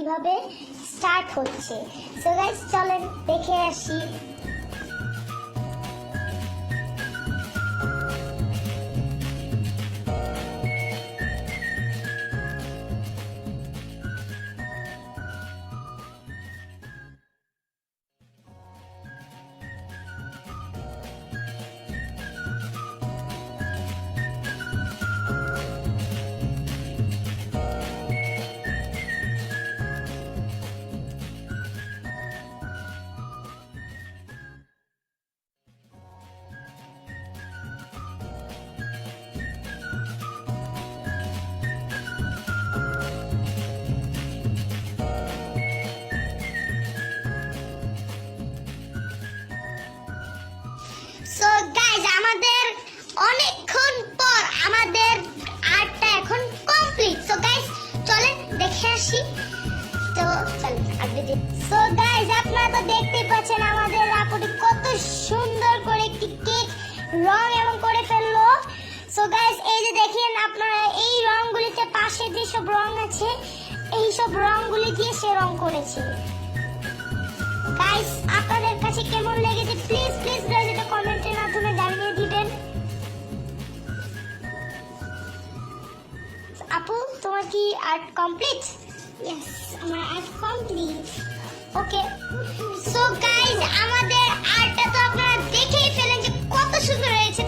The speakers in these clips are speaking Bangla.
কিভাবে স্টার্ট হচ্ছে। সো গাইস চলেন দেখে আসি। সো গাইস আমাদের অনেকক্ষণ পর আমাদের আর্টটা এখন কমপ্লিট। সো গাইস চলেন দেখে আসি। তো চলেন আগে সো গাইস আপনারা তো দেখতেই পাচ্ছেন আমাদের আপুটি কত সুন্দর করে একটি কেক রং এবং করে ফেললো। সো গাইস এই যে দেখেন আপনারা এই রংগুলিতে পাশে যে সব রং আছে এই সব রংগুলি দিয়ে সে রং করেছে। গাইস আপনাদের কাছে কেমন লেগেছে প্লিজ প্লিজ গাইস এটা কমেন্টের মাধ্যমে জানিয়ে দিবেন। আপু তোমার কি আর্ট কমপ্লিট? ইয়েস আমার art complete. Okay so guys আমাদের আর্টটা তো আপনারা দেখেই ফেলেন যে কত সুন্দর হয়েছে।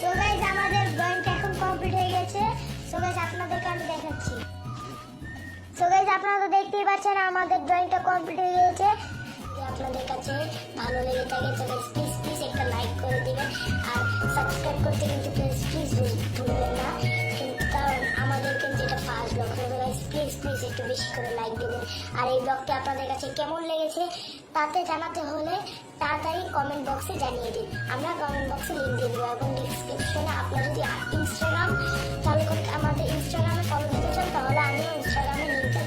সো গাইস আমাদের ড্রয়িংটা এখন কমপ্লিট হয়ে গেছে। সো গাইস আপনাদেরকে আমি দেখাচ্ছি। সো গাইস আপনারা তো দেখতেই পাচ্ছেন আমাদের ড্রয়িংটা কমপ্লিট হয়ে গেছে। আপনাদের কাছে ভালো লেগে থাকে তো প্লিজ প্লিজ একটা লাইক করে দিবেন আর সাবস্ক্রাইব করতে কিন্তু প্লিজ ভুলবেন না, কিন্তু কারণ আমাদের কিন্তু এটা ফার্স্ট ব্লগ হবে। প্লিজ প্লিজ একটু বেশি করে লাইক দিবেন আর এই ব্লগটা আপনাদের কাছে কেমন লেগেছে তাতে জানাতে হলে তাড়াতাড়ি কমেন্ট বক্সে জানিয়ে দিন। আমরা কমেন্ট বক্সে লিঙ্ক দিয়ে দেবো এবং ডিসক্রিপশনে আপনারা যদি ইনস্টাগ্রাম চালু করে আমাদের ইনস্টাগ্রামে ফলো দিতে চান তাহলে আমিও ইনস্টাগ্রামে লিঙ্কটা